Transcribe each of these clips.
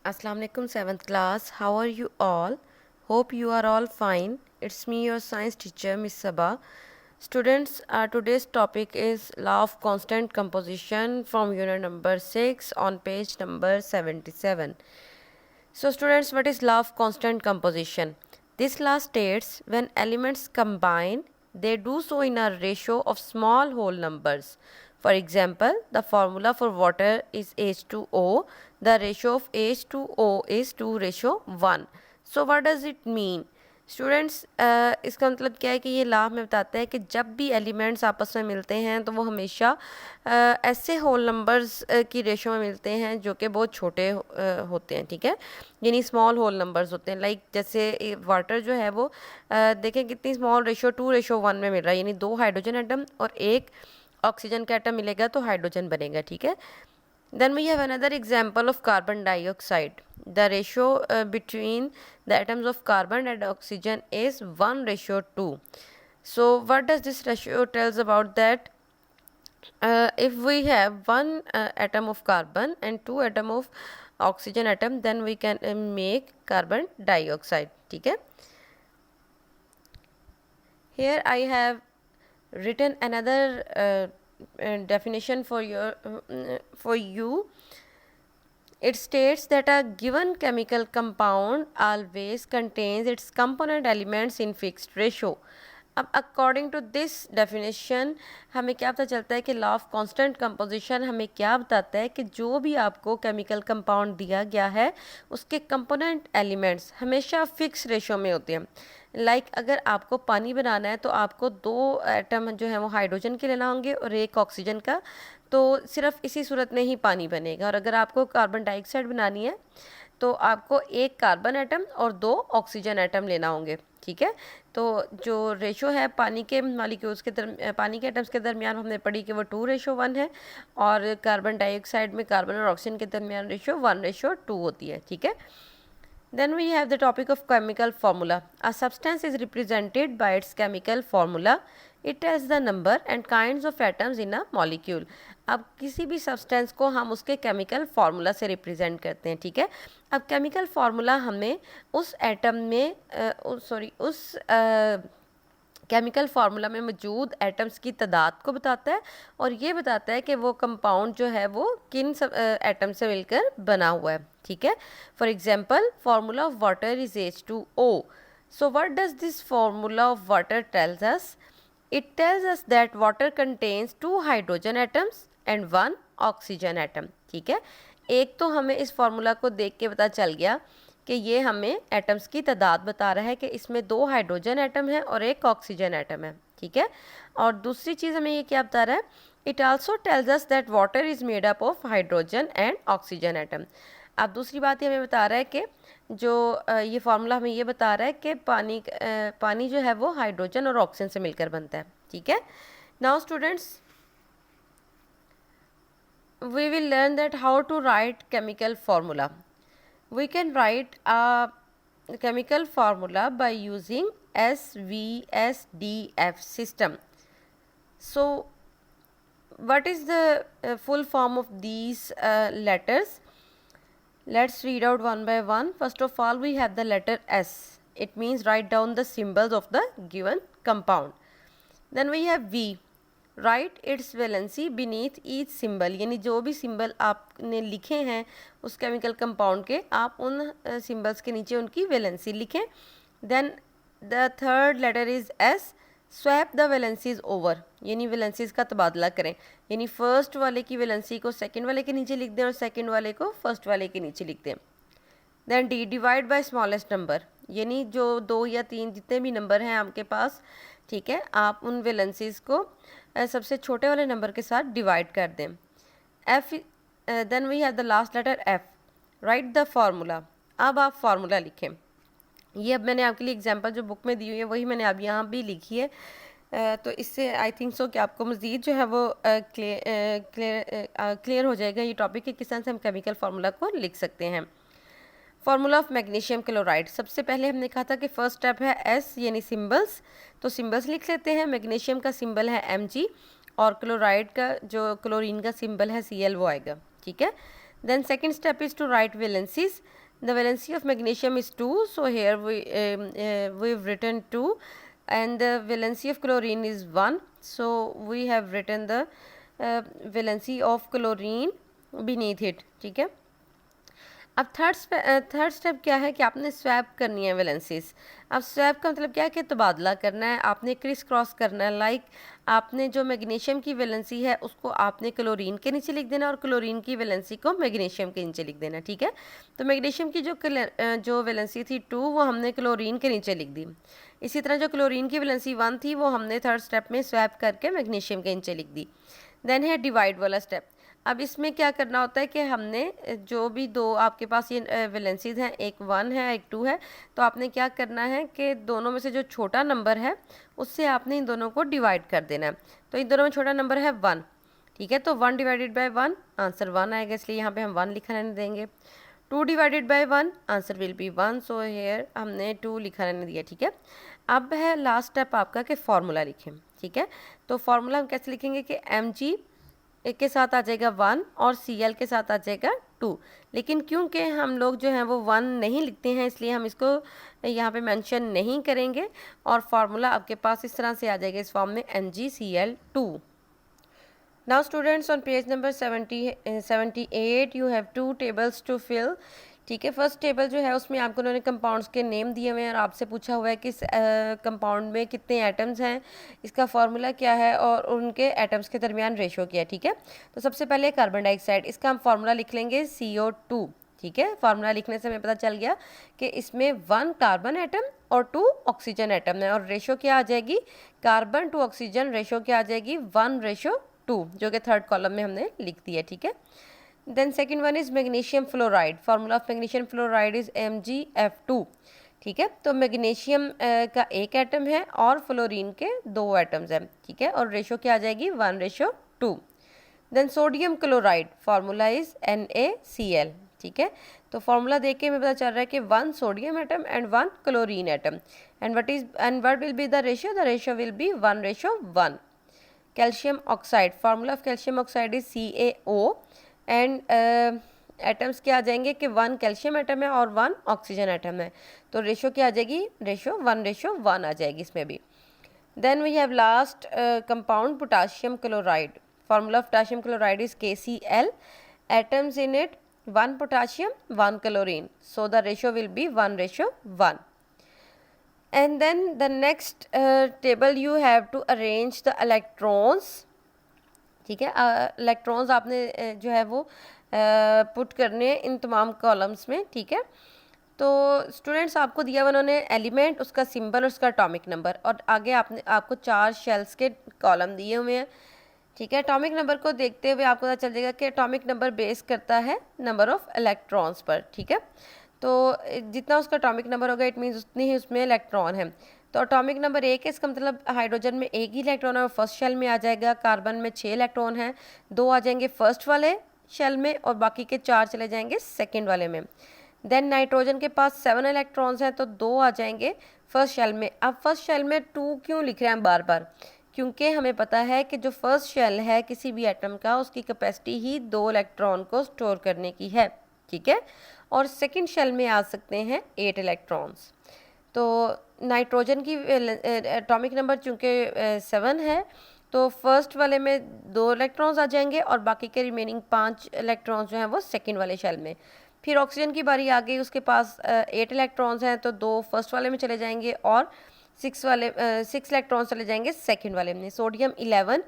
Assalamu alaikum 7th class. How are you all? Hope you are all fine. It's me, your science teacher, Miss Sabah. Students, today's topic is law of constant composition from unit number 6 on page number 77. So students, what is law of constant composition? This law states when elements combine, they do so in a ratio of small whole numbers. For example, the formula for water is H2O. The ratio of H2O is 2:1. So what does it mean? Students इसका मतलब क्या है कि ये law हमें बताता है कि जब भी एलिमेंट्स आपस में मिलते हैं तो वो हमेशा ऐसे होल नंबर्स की रेशो में मिलते हैं जो कि बहुत छोटे होते हैं, ठीक है, यानी स्मॉल होल नंबर्स होते हैं। लाइक जैसे वाटर जो है वो देखें कितनी स्मॉल रेशो 2:1 में मिल रहा है, यानी 2 हाइड्रोजन एटम और 1 ऑक्सीजन का एटम मिलेगा तो हाइड्रोजन बनेगा, ठीक है। Then we have another example of carbon dioxide. The ratio between the atoms of carbon and oxygen is 1:2. So what does this ratio tells about that? If we have one atom of carbon and 2 atom of oxygen atom, then we can make carbon dioxide, ठीक है। Here I have written another definition for you. It states that a given chemical compound always contains its component elements in fixed ratio. अब according to this definition हमें क्या पता चलता है कि law of constant composition हमें क्या बताता है कि जो भी आपको केमिकल कंपाउंड दिया गया है उसके कंपोनेंट एलिमेंट्स हमेशा फिक्स रेशो में होते हैं। लाइक अगर आपको पानी बनाना है तो आपको 2 एटम जो है वो हाइड्रोजन के लेना होंगे और 1 ऑक्सीजन का, तो सिर्फ इसी सूरत में ही पानी बनेगा। और अगर आपको कार्बन डाइऑक्साइड बनानी है तो आपको 1 कार्बन एटम और 2 ऑक्सीजन एटम लेना होंगे, ठीक है। तो जो रेशो है पानी के मॉलिक्यूल्स के पानी के एटम्स के दरमियान हमने पढ़ी कि वो 2:1 है, और कार्बन डाइऑक्साइड में कार्बन और ऑक्सीजन के दरमियान रेशो 1:2 होती है, ठीक है। Then we have the topic of chemical formula. A substance is represented by its chemical formula. It tells the number and kinds of atoms in a molecule. अब किसी भी सब्सटेंस को हम उसके केमिकल फार्मूला से रिप्रेजेंट करते हैं, ठीक है। अब केमिकल फार्मूला हमें उस एटम में उस केमिकल फार्मूला में मौजूद एटम्स की तादाद को बताता है और ये बताता है कि वो कंपाउंड जो है वो किन एटम से मिलकर बना हुआ है, ठीक है। For example formula of water is H2O. So what does this formula of water tells us? It tells us that water contains 2 hydrogen atoms and 1 oxygen atom, ठीक है। एक तो हमें इस फार्मूला को देख के पता चल गया कि ये हमें एटम्स की तादाद बता रहा है कि इसमें 2 हाइड्रोजन एटम है और 1 ऑक्सीजन एटम है, ठीक है। और दूसरी चीज़ हमें ये क्या बता रहा है? It also tells us that water is made up of hydrogen and oxygen atom. अब दूसरी बात ये हमें बता रहा है कि जो ये फार्मूला हमें ये बता रहा है कि पानी जो है वो हाइड्रोजन और ऑक्सीजन से मिलकर बनता है, ठीक है। Now students, we will learn that how to write chemical formula. We can write a chemical formula by using SVSDF system. So what is the full form of these letters? Let's read out one by one. First of all, we have the letter S. It means write down the symbols of the given compound. Then we have V. Right it's valency beneath each symbol, यानी जो भी symbol आपने लिखे हैं उस chemical compound के, आप उन सिंबल्स के नीचे उनकी वैलेंसी लिखें। Then the third letter is S. Swap the valencies over, यानी वैलेंसीज का तबादला करें, यानी फर्स्ट वाले की वैलेंसी को सेकंड वाले के नीचे लिख दें और सेकंड वाले को फर्स्ट वाले के नीचे लिख दें। Then D. Divide by smallest number, यानी जो 2 या 3 जितने भी नंबर हैं आपके पास, ठीक है, आप उन वैलेंसीज को सबसे छोटे वाले नंबर के साथ डिवाइड कर दें। F. Then we have the last letter F. Write the formula. अब आप फार्मूला लिखें। ये अब मैंने आपके लिए एग्जांपल जो बुक में दी हुई है वही मैंने अब यहाँ भी लिखी है, तो इससे आई थिंक सो कि आपको मज़ीद जो है वो क्लियर हो जाएगा ये टॉपिक कि किस तरह से हम केमिकल फार्मूला को लिख सकते हैं। फार्मूला ऑफ मैग्नीशियम क्लोराइड, सबसे पहले हमने कहा था कि फर्स्ट स्टेप है एस यानी सिंबल्स, तो सिंबल्स लिख लेते हैं। मैग्नीशियम का सिंबल है Mg और क्लोराइड का जो क्लोरीन का सिंबल है Cl वो आएगा, ठीक है। Then second step is to write valencies. The valency of magnesium is 2, so here we've written 2, and the valency of chlorine is 1, so we have written the valency of chlorine beneath it. ठीक है, अब third step क्या है कि आपने swap करनी है valencies. अब स्वैप का मतलब क्या है कि तबादला करना है, आपने क्रिस क्रॉस करना है। लाइक आपने जो मैग्नीशियम की वैलेंसी है उसको आपने क्लोरीन के नीचे लिख देना और क्लोरीन की वैलेंसी को मैग्नीशियम के नीचे लिख देना। ठीक है, तो मैग्नीशियम की जो वैलेंसी थी 2 वो हमने क्लोरीन के नीचे लिख दी। इसी तरह जो क्लोरीन की वैलेंसी 1 थी वो हमने थर्ड स्टेप में स्वैप करके मैग्नीशियम के नीचे लिख दी। देन है डिवाइड वाला स्टेप। अब इसमें क्या करना होता है कि हमने जो भी दो आपके पास ये वैलेंसीज हैं, एक 1 है एक 2 है, तो आपने क्या करना है कि दोनों में से जो छोटा नंबर है उससे आपने इन दोनों को डिवाइड कर देना है। तो इन दोनों में छोटा नंबर है 1। ठीक है, तो 1 डिवाइडेड बाय 1 आंसर 1 आएगा, इसलिए यहाँ पे हम 1 लिखा रहने देंगे। 2 divided by 1 answer will be 1, so here हमने 2 लिखा रहने दिया। ठीक है, अब है लास्ट स्टेप आपका कि फार्मूला लिखें। ठीक है, तो फार्मूला हम कैसे लिखेंगे कि Mg के साथ आ जाएगा 1 और Cl के साथ आ जाएगा 2, लेकिन क्योंकि हम लोग जो हैं वो 1 नहीं लिखते हैं इसलिए हम इसको यहाँ पे मेंशन नहीं करेंगे और फार्मूला आपके पास इस तरह से आ जाएगा इस फॉर्म में MgCl2। Now students on page number 78 you have 2 tables to fill. ठीक है, फर्स्ट टेबल जो है उसमें आपको उन्होंने कंपाउंड्स के नेम दिए हुए हैं और आपसे पूछा हुआ है कि कंपाउंड में कितने एटम्स हैं, इसका फार्मूला क्या है और उनके एटम्स के दरमियान रेशो क्या है। ठीक है, तो सबसे पहले कार्बन डाइऑक्साइड, इसका हम फार्मूला लिख लेंगे CO2। ठीक है, फार्मूला लिखने से हमें पता चल गया कि इसमें 1 कार्बन एटम और 2 ऑक्सीजन एटम है और रेशो क्या आ जाएगी, कार्बन टू ऑक्सीजन रेशो क्या आ जाएगी 1:2, जो कि थर्ड कॉलम में हमने लिख दिया। ठीक है, then second one is magnesium fluoride. Formula of magnesium fluoride is MgF2। ठीक है, तो मैग्नीशियम का एक एटम है और फ्लोरीन के 2 एटम्स हैं। ठीक है, और रेशो क्या आ जाएगी 1:2। Then sodium chloride, formula is NaCl। ठीक है, तो फार्मूला देख के हमें पता चल रहा है कि 1 sodium atom and 1 chlorine atom, and what will be the ratio will be 1:1। Calcium oxide, formula of calcium oxide is CaO and atoms क्या आ जाएंगे कि 1 कैल्शियम एटम है और 1 ऑक्सीजन एटम है, तो रेशो क्या आ जाएगी, रेशो 1:1 आ जाएगी इसमें भी। Then we have last compound potassium chloride. Formula of potassium chloride is KCl, atoms in it 1 potassium 1 chlorine, so the ratio will be 1:1। and then the next table you have to arrange the electrons। ठीक है, electrons आपने जो है वो put करने हैं इन तमाम columns में। ठीक है, तो स्टूडेंट्स आपको दिया हुआ उन्होंने एलिमेंट, उसका सिंबल और उसका एटॉमिक नंबर, और आगे आपको 4 शेल्स के कॉलम दिए हुए हैं। ठीक है, एटॉमिक नंबर को देखते हुए आपको पता चल जाएगा कि एटॉमिक नंबर बेस करता है नंबर ऑफ इलेक्ट्रॉन्स पर। ठीक है, तो जितना उसका एटॉमिक नंबर होगा इट मीन्स उतनी ही उसमें इलेक्ट्रॉन है। तो एटॉमिक नंबर 1 है, इसका मतलब हाइड्रोजन में एक ही इलेक्ट्रॉन है, वो फर्स्ट शेल में आ जाएगा। कार्बन में 6 इलेक्ट्रॉन हैं, 2 आ जाएंगे फर्स्ट वाले शेल में और बाकी के 4 चले जाएंगे सेकेंड वाले में। देन नाइट्रोजन के पास 7 इलेक्ट्रॉन्स हैं, तो 2 आ जाएंगे फर्स्ट शेल में। अब फर्स्ट शेल में 2 क्यों लिख रहे हैं हम बार बार, क्योंकि हमें पता है कि जो फर्स्ट शेल है किसी भी एटम का उसकी कैपेसिटी ही 2 इलेक्ट्रॉन को स्टोर करने की है। ठीक है, और सेकेंड शेल में आ सकते हैं 8 इलेक्ट्रॉन्स। तो नाइट्रोजन की एटॉमिक नंबर चूँकि 7 है, तो फर्स्ट वाले में 2 इलेक्ट्रॉन्स आ जाएंगे और बाकी के रिमेनिंग 5 इलेक्ट्रॉन्स जो हैं वो सेकेंड वाले शेल में। फिर ऑक्सीजन की बारी आ गई, उसके पास 8 इलेक्ट्रॉन्स हैं, तो 2 फर्स्ट वाले में चले जाएंगे और 6 इलेक्ट्रॉन्स चले जाएंगे सेकेंड वाले में। सोडियम 11,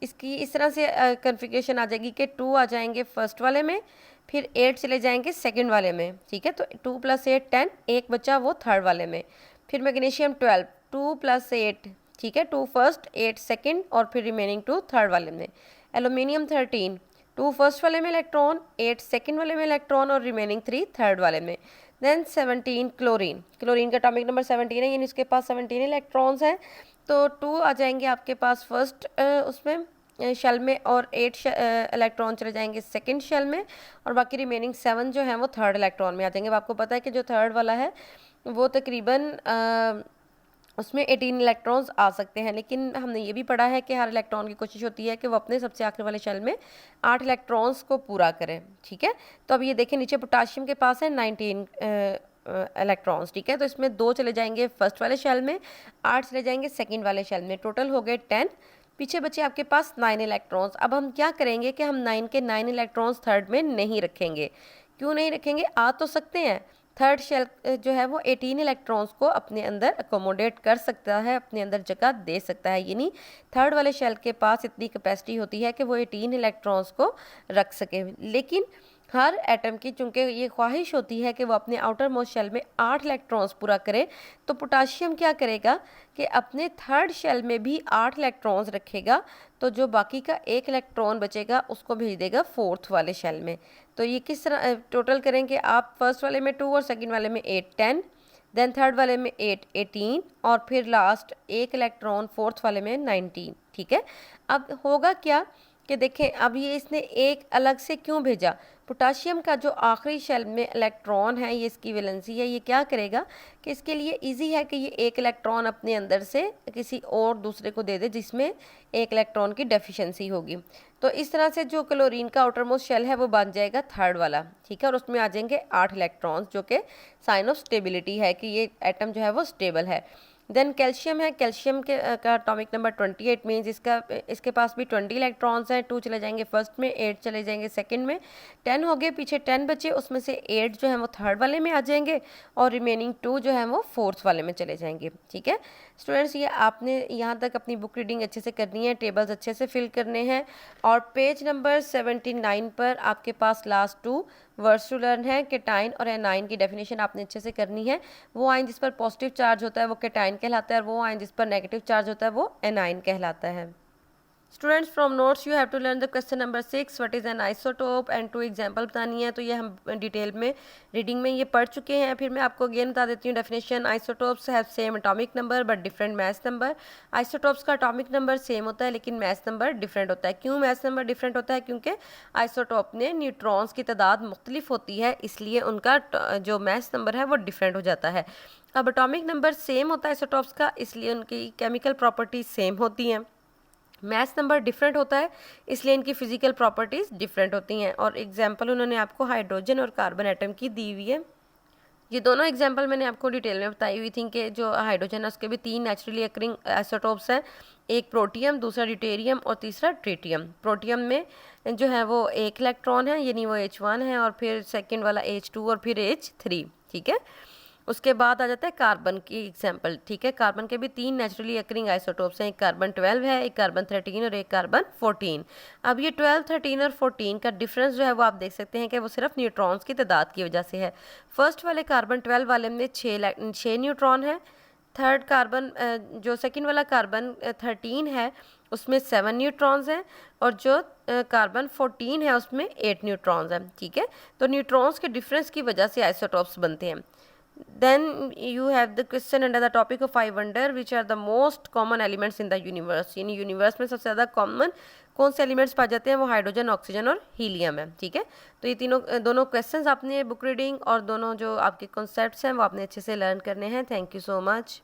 इसकी इस तरह से कन्फिगरेशन आ जाएगी कि 2 आ जाएंगे फर्स्ट वाले में, फिर 8 चले जाएंगे सेकंड वाले में। ठीक है, तो 2 + 8 10, एक बचा वो थर्ड वाले में। फिर मैग्नीशियम 12, 2 + 8, ठीक है, 2 फर्स्ट 8 सेकंड और फिर रिमेनिंग 2 थर्ड वाले में। एल्यूमिनियम 13, 2 फर्स्ट वाले में इलेक्ट्रॉन, 8 सेकंड वाले में इलेक्ट्रॉन और रिमेनिंग 3 थर्ड वाले में। देन 17 क्लोरीन, क्लोरीन का एटॉमिक नंबर 17 है, यानी इसके पास 17 इलेक्ट्रॉन्स हैं, तो 2 आ जाएंगे आपके पास फर्स्ट उसमें शेल में और 8 इलेक्ट्रॉन चले जाएंगे सेकंड शेल में और बाकी रिमेनिंग 7 जो हैं वो थर्ड इलेक्ट्रॉन में आ जाएंगे। अब आपको पता है कि जो थर्ड वाला है वो तकरीबन उसमें 18 इलेक्ट्रॉन्स आ सकते हैं, लेकिन हमने ये भी पढ़ा है कि हर इलेक्ट्रॉन की कोशिश होती है कि वो अपने सबसे आखिर वाले शेल में 8 इलेक्ट्रॉन्स को पूरा करें। ठीक है, तो अब ये देखें नीचे पोटाशियम के पास है 19 इलेक्ट्रॉन्स। ठीक है, तो इसमें 2 चले जाएंगे फर्स्ट वाले शेल में, 8 चले जाएंगे सेकेंड वाले शेल में, टोटल हो गए 10। पीछे बचे आपके पास 9 इलेक्ट्रॉन्स। अब हम क्या करेंगे कि हम 9 के 9 इलेक्ट्रॉन्स थर्ड में नहीं रखेंगे। क्यों नहीं रखेंगे? आ तो सकते हैं, थर्ड शेल जो है वो 18 इलेक्ट्रॉन्स को अपने अंदर अकोमोडेट कर सकता है, अपने अंदर जगह दे सकता है, यानी थर्ड वाले शेल के पास इतनी कैपेसिटी होती है कि वो 18 इलेक्ट्रॉन्स को रख सके। लेकिन हर एटम की चूंकि ये ख्वाहिश होती है कि वो अपने आउटर मोस्ट शेल में 8 इलेक्ट्रॉन्स पूरा करे, तो पोटाशियम क्या करेगा कि अपने थर्ड शेल में भी 8 इलेक्ट्रॉन्स रखेगा, तो जो बाकी का 1 इलेक्ट्रॉन बचेगा उसको भेज देगा फोर्थ वाले शेल में। तो ये किस तरह टोटल करेंगे आप? फर्स्ट वाले में 2 और सेकंड वाले में 8 10, देन थर्ड वाले में 8 18 और फिर लास्ट 1 इलेक्ट्रॉन फोर्थ वाले में 19। ठीक है, अब होगा क्या कि देखें, अब ये इसने एक अलग से क्यों भेजा? पोटाशियम का जो आखिरी शेल में इलेक्ट्रॉन है, ये इसकी वैलेंसी है, ये क्या करेगा कि इसके लिए इजी है कि ये 1 इलेक्ट्रॉन अपने अंदर से किसी और दूसरे को दे दे जिसमें 1 इलेक्ट्रॉन की डेफिशिएंसी होगी। तो इस तरह से जो क्लोरीन का आउटर मोस्ट शेल है वो बन जाएगा थर्ड वाला। ठीक है, और उसमें आ जाएंगे 8 इलेक्ट्रॉन्स, जो कि साइन ऑफ स्टेबिलिटी है कि ये एटम जो है वो स्टेबल है। देन कैल्शियम है, कैल्शियम के का एटॉमिक नंबर 28 मीन्स इसके पास भी 20 इलेक्ट्रॉन्स हैं। 2 चले जाएंगे फर्स्ट में, 8 चले जाएंगे सेकंड में, 10 हो गए, पीछे 10 बचे, उसमें से 8 जो है वो थर्ड वाले में आ जाएंगे और रिमेनिंग 2 जो है वो फोर्थ वाले में चले जाएंगे। ठीक है स्टूडेंट्स, ये आपने यहाँ तक अपनी बुक रीडिंग अच्छे से करनी है, टेबल्स अच्छे से फिल करने हैं, और पेज नंबर 79 पर आपके पास लास्ट 2 वर्ड्स टू लर्न है, केटाइन और एनाइन की डेफिनेशन आपने अच्छे से करनी है। वो आयन जिस पर पॉजिटिव चार्ज होता है वो केटाइन कहलाता है, और वो आयन जिस पर नेगेटिव चार्ज होता है वो एनाइन कहलाता है। Students from notes you have to learn the question number 6 what is an isotope and 2 example बतानी है। तो ये हम डिटेल में रीडिंग में ये पढ़ चुके हैं, फिर मैं आपको अगेन बता देती हूँ definition. Isotopes have same atomic number but different mass number. Isotopes का एटॉमिक नंबर सेम होता है लेकिन मास नंबर डिफरेंट होता है। क्यों मास नंबर डिफरेंट होता है? क्योंकि आइसोटोप में न्यूट्रॉन्स की तादाद मुख्तलिफ होती है, इसलिए उनका जो मास नंबर है वो डिफरेंट हो जाता है। अब एटॉमिक नंबर सेम होता है आइसोटोप्स का, इसलिए उनकी केमिकल प्रॉपर्टीज सेम होती हैं। मैथ नंबर डिफरेंट होता है, इसलिए इनकी फिजिकल प्रॉपर्टीज़ डिफरेंट होती हैं। और एग्जांपल उन्होंने आपको हाइड्रोजन और कार्बन एटम की दी हुई है। ये दोनों एग्जांपल मैंने आपको डिटेल में बताई हुई थी कि जो हाइड्रोजन है उसके भी 3 नेचुरली अकरिंग आइसोटोप्स हैं, एक प्रोटियम, दूसरा ड्यूटेरियम और तीसरा ट्रिटियम। प्रोटियम में जो है वो 1 इलेक्ट्रॉन है, यानी वो H1 है, और फिर सेकेंड वाला H2 और फिर H3। ठीक है, उसके बाद आ जाता है कार्बन की एग्जाम्पल। ठीक है, कार्बन के भी 3 नेचुरली अकरिंग आइसोटोप्स हैं, एक कार्बन 12 है, एक कार्बन 13 और एक कार्बन 14। अब ये 12, 13 और 14 का डिफरेंस जो है वो आप देख सकते हैं कि वो सिर्फ न्यूट्रॉन्स की तादाद की वजह से है। फर्स्ट वाले कार्बन 12 वाले में 6 न्यूट्रॉन है, थर्ड कार्बन जो सेकंड वाला कार्बन 13 है उसमें 7 न्यूट्रॉन्स हैं, और जो कार्बन 14 है उसमें 8 न्यूट्रॉन्स हैं। ठीक है, तो न्यूट्रॉन्स के डिफरेंस की वजह से आइसोटोप्स बनते हैं। Then you have the question under the topic of I wonder which are the most common elements in the universe। यानी यूनिवर्स में सबसे ज़्यादा कॉमन कौन से एलिमेंट्स पाए जाते हैं? वो हाइड्रोजन, ऑक्सीजन और हीलियम है। ठीक है, तो ये दोनों क्वेश्चंस आपने बुक रीडिंग और दोनों जो आपके कॉन्सेप्ट्स हैं वो आपने अच्छे से लर्न करने हैं। Thank you so much.